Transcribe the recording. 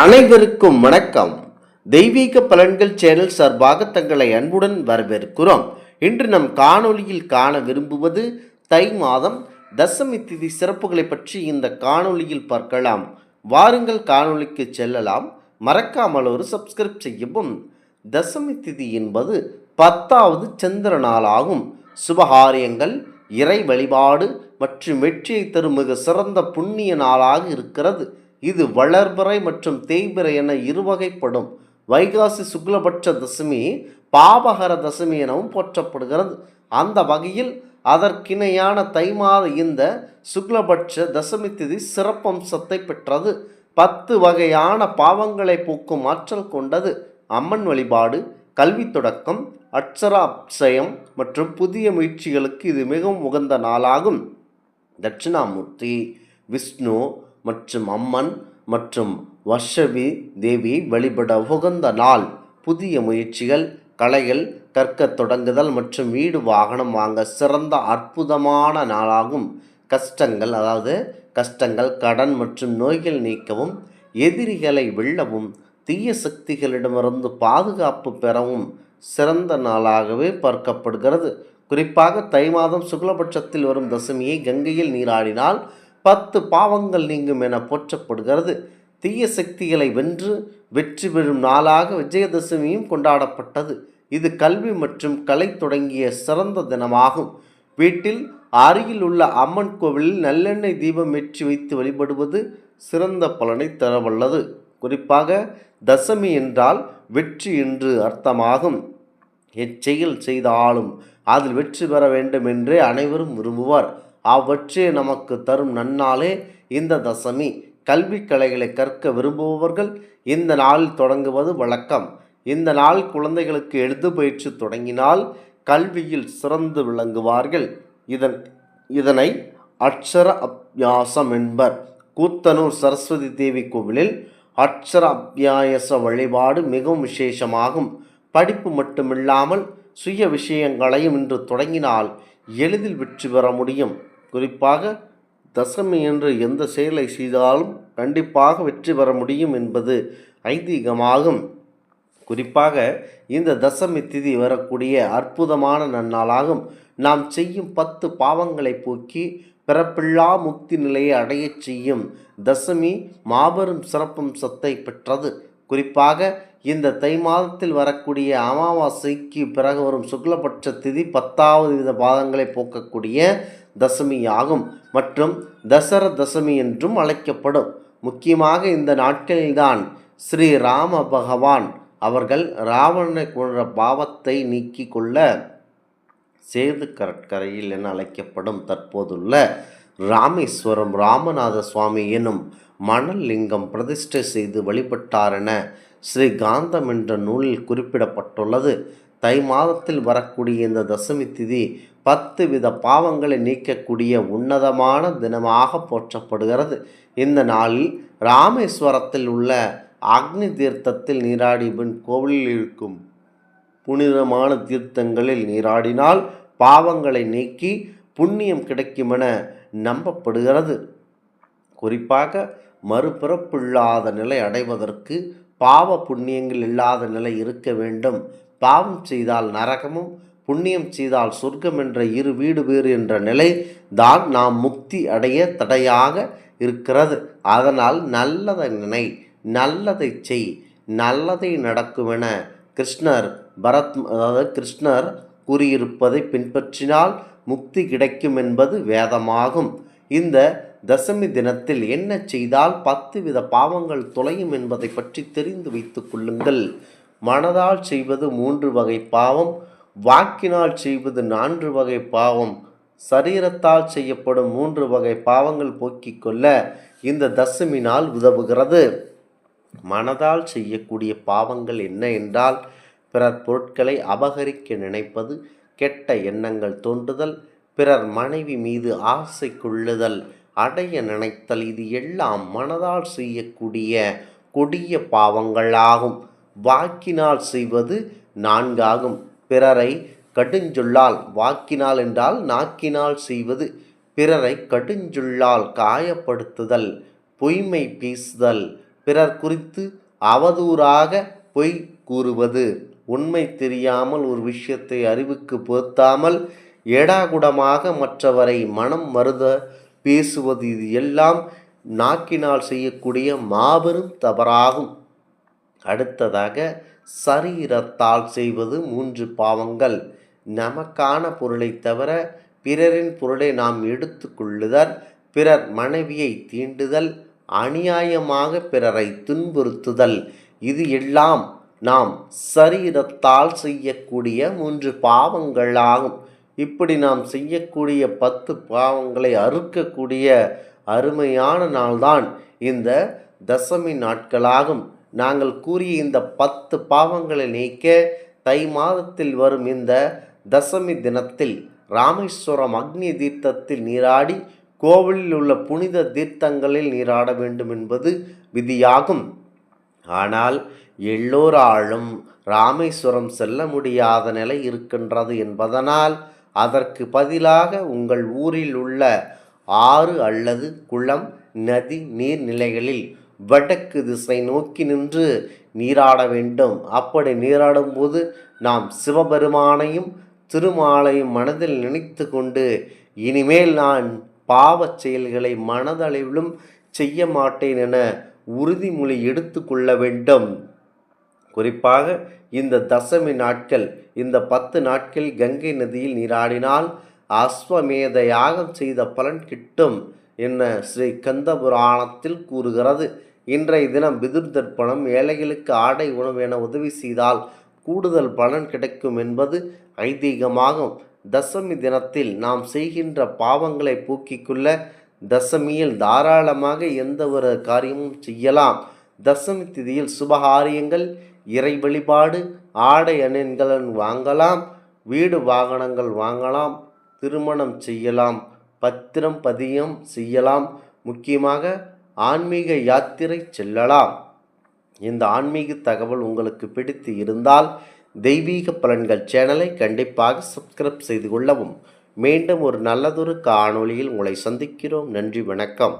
அனைவருக்கும் வணக்கம். தெய்வீக பலன்கள் சேனல் சார்பாக தங்களை அன்புடன் வரவேற்கிறோம். இன்று நம் காணொளியில் காண விரும்புவது தை மாதம் தசமி திதி சிறப்புகளை பற்றி இந்த காணொளியில் பார்க்கலாம். வாருங்கள் காணொளிக்கு செல்லலாம். மறக்காமல் ஒரு சப்ஸ்கிரைப் செய்யவும். தசமி திதி என்பது 10வது சந்திர நாளாகும். சுபகாரியங்கள், இறை வழிபாடு மற்றும் வெற்றியை தரும் மிக சிறந்த புண்ணிய நாளாக இருக்கிறது. இது வளர்பிறை மற்றும் தேய்பிறை என இருவகைப்படும். வைகாசி சுக்லபட்ச தசமி பாபகர தசமி எனவும் போற்றப்படுகிறது. அந்த வகையில் அதற்கிணையான தை மாத இந்த சுக்லபட்ச தசமி திதி சிறப்பம்சத்தை பெற்றது. 10 வகையான பாவங்களை போக்கும் ஆற்றல் கொண்டது. அம்மன் வழிபாடு, கல்வி தொடக்கம், அட்சர அப்சயம் மற்றும் புதிய முயற்சிகளுக்கு இது மிகவும் உகந்த நாளாகும். தட்சிணாமூர்த்தி, விஷ்ணு மற்றும் அம்மன் மற்றும் வர்ஷவி தேவி வழிபட உகந்த நாள். புதிய முயற்சிகள், கலைகள் கற்கத் தொடங்குதல் மற்றும் வீடு வாகனம் வாங்க சிறந்த அற்புதமான நாளாகும். கஷ்டங்கள், கடன் மற்றும் நோய்கள் நீக்கவும், எதிரிகளை வெல்லவும், தீய சக்திகளிடமிருந்து பாதுகாப்பு பெறவும் சிறந்த நாளாகவே பார்க்கப்படுகிறது. குறிப்பாக தை மாதம் சுக்லபட்சத்தில் வரும் தசமியை கங்கையில் நீராடினால் 10 பாவங்கள் நீங்கும் என போற்றப்படுகிறது. தீய சக்திகளை வென்று வெற்றி பெறும் நாளாக விஜயதசமியும் கொண்டாடப்பட்டது. இது கல்வி மற்றும் கலை தொடங்கிய சிறந்த தினமாகும். வீட்டில் அருகில் உள்ள அம்மன் கோவிலில் நல்லெண்ணெய் தீபம் ஏற்றி வைத்து வழிபடுவது சிறந்த பலனை தரவல்லது. குறிப்பாக தசமி என்றால் வெற்றி என்று அர்த்தமாகும். எச்செயல் செய்தாலும் அதில் வெற்றி பெற வேண்டும் என்றே அனைவரும் விரும்புவார். அவ்வற்றியை நமக்கு தரும் நன்னாளே இந்த தசமி. கல்வி கலைகளை கற்க விரும்புபவர்கள் இந்த நாளில் தொடங்குவது வழக்கம். இந்த நாள் குழந்தைகளுக்கு எழுது பயிற்சி தொடங்கினால் கல்வியில் சிறந்து விளங்குவார்கள். இதனை அட்சர அபியாசம் என்பர். கூத்தனூர் சரஸ்வதி தேவி கோவிலில் அட்சர அபியாச வழிபாடு மிகவும் விசேஷமாகும். படிப்பு மட்டுமில்லாமல் சுய விஷயங்களையும் இன்று தொடங்கினால் எளிதில் வெற்றி பெற முடியும். குறிப்பாக தசமி என்று எந்த செயலை செய்தாலும் கண்டிப்பாக வெற்றி பெற முடியும் என்பது ஐதீகமாகும். குறிப்பாக இந்த தசமி திதி வரக்கூடிய அற்புதமான நன்னாளாகும். நாம் செய்யும் 10 பாவங்களை போக்கி பிறப்பில்லா முக்தி நிலையை அடையச் செய்யும் தசமி மாபெரும் சிறப்பம்சத்தை பெற்றது. குறிப்பாக இந்த தை மாதத்தில் வரக்கூடிய அமாவாசைக்கு பிறகு வரும் சுக்லபட்ச திதி 10வது வித பாதங்களை போக்கக்கூடிய தசமி ஆகும் மற்றும் தசர தசமி என்றும் அழைக்கப்படும். முக்கியமாக இந்த நாட்களில்தான் ஸ்ரீ ராம பகவான் அவர்கள் ராவணனை கொன்ற பாவத்தை நீக்கி கொள்ள சேது கடற்கரையில் என அழைக்கப்படும் தற்போதுள்ள ராமேஸ்வரம் ராமநாத சுவாமி எனும் மணல் லிங்கம் பிரதிஷ்டை செய்து வழிபட்டார் என ஸ்ரீ காந்தம் என்ற நூலில் குறிப்பிடப்பட்டுள்ளது. தை மாதத்தில் வரக்கூடிய இந்த தசமி திதி 10 வித பாவங்களை நீக்கக்கூடிய உன்னதமான தினமாக போற்றப்படுகிறது. இந்த நாளில் ராமேஸ்வரத்தில் உள்ள அக்னி தீர்த்தத்தில் நீராடி பின் கோவிலில் இருக்கும் புனிதமான தீர்த்தங்களில் நீராடினால் பாவங்களை நீக்கி புண்ணியம் கிடைக்கும் என நம்பப்படுகிறது. குறிப்பாக மறுபிறப்பில்லாத நிலை அடைவதற்கு பாவ புண்ணியங்கள் இல்லாத நிலை இருக்க வேண்டும். பாவம் செய்தால் நரகமும், புண்ணியம் செய்தால் சொர்க்கம் என்ற இரு வீடு வேறு என்ற நிலை தான் நாம் முக்தி அடைய தடையாக இருக்கிறது. அதனால் நல்லதை நினை, நல்லதை செய், நல்லதை நடக்கும் என கிருஷ்ணர் கூறியிருப்பதை பின்பற்றினால் முக்தி கிடைக்கும் என்பது வேதமாகும். இந்த தசமி தினத்தில் என்ன செய்தால் 10 வித பாவங்கள் தொலையும் என்பதை பற்றி தெரிந்து வைத்துக் கொள்ளுங்கள். மனதால் செய்வது 3 வகை பாவம், வாக்கினால் செய்வது 4 வகை பாவம், சரீரத்தால் செய்யப்படும் 3 வகை பாவங்கள் போக்கிக் கொள்ள இந்த தசமி நாள் உதவுகிறது. மனதால் செய்யக்கூடிய பாவங்கள் என்ன என்றால் பிறர் பொருட்களை அபகரிக்க நினைப்பது, கெட்ட எண்ணங்கள் தோன்றுதல், பிறர் மனைவி மீது ஆசை கொள்ளுதல், அடைய நினைத்தல், இது எல்லாம் மனதால் செய்யக்கூடிய கொடிய பாவங்களாகும். வாக்கினால் செய்வது 4 ஆகும். பிறரை கடுஞ்சொல்லால், வாக்கினால் என்றால் நாக்கினால் செய்வது, பிறரை கடுஞ்சொல்லால் காயப்படுத்துதல், பொய்மை பேசுதல், பிறர் குறித்து அவதூறாக பொய் கூறுவது, உண்மை தெரியாமல் ஒரு விஷயத்தை அறிவுக்கு பொருத்தாமல் ஏடாகுடமாக மற்றவரை மனம் மருத பேசுவது, இது எல்லாம் நாக்கினால் செய்யக்கூடிய மாபெரும் தவறாகும். அடுத்ததாக சரீரத்தால் செய்வது 3 பாவங்கள். நமக்கான பொருளை தவிர பிறரின் பொருளை நாம் எடுத்து கொள்ளுதல், பிறர் மனைவியை தீண்டுதல், அநியாயமாக பிறரை துன்புறுத்துதல், இது எல்லாம் நாம் சரீரத்தால் செய்யக்கூடிய 3 பாவங்களாகும். இப்படி நாம் செய்யக்கூடிய 10 பாவங்களை அறுக்கக்கூடிய அருமையான நாள்தான் இந்த தசமி நாட்களாகும். நாங்கள் கூறிய இந்த 10 பாவங்களை நீக்க தை மாதத்தில் வரும் இந்த தசமி தினத்தில் ராமேஸ்வரம் அக்னி தீர்த்தத்தில் நீராடி கோவிலில் உள்ள புனித தீர்த்தங்களில் நீராட வேண்டும் என்பது விதியாகும். ஆனால் எல்லோராலும் ராமேஸ்வரம் செல்ல முடியாத நிலை இருக்கின்றது என்பதனால் அதற்கு பதிலாக உங்கள் ஊரில் உள்ள ஆறு அல்லது குளம், நதி, நீர்நிலைகளில் வடக்கு திசை நோக்கி நின்று நீராட வேண்டும். அப்படி நீராடும் போது நாம் சிவபெருமானையும் திருமாலையும் மனதில் நினைத்து கொண்டு இனிமேல் நான் பாவச் செயல்களை மனதளவிலும் செய்ய மாட்டேன் என உறுதிமொழி எடுத்து கொள்ள வேண்டும். குறிப்பாக இந்த தசமி நாட்கள், இந்த 10 நாட்கள் கங்கை நதியில் நீராடினால் அஸ்வமேத யாகம் செய்த பலன் கிட்டும் என ஸ்ரீ கந்த புராணத்தில் கூறுகிறது. இன்றைய தினம் பிதுர் தர்ப்பணம், ஏழைகளுக்கு ஆடை, உணவு என உதவி செய்தால் கூடுதல் பலன் கிடைக்கும் என்பது ஐதீகமாகும். தசமி தினத்தில் நாம் செய்கின்ற பாவங்களை போக்கிக் கொள்ள தசமியில் தாராளமாக எந்த ஒரு காரியமும் செய்யலாம். தசமி திதியில் சுபகாரியங்கள், இறை வழிபாடு, ஆடை அணின்கள் வாங்கலாம், வீடு வாகனங்கள் வாங்கலாம், திருமணம் செய்யலாம், பத்திரம் பதியம் செய்யலாம், முக்கியமாக ஆன்மீக யாத்திரை செல்லலாம். இந்த ஆன்மீக தகவல் உங்களுக்கு பிடித்து இருந்தால் தெய்வீக பலன்கள் சேனலை கண்டிப்பாக சப்ஸ்கிரைப் செய்து கொள்ளவும். மீண்டும் ஒரு நல்லதொரு காணொளியில் உங்களை சந்திக்கிறோம். நன்றி, வணக்கம்.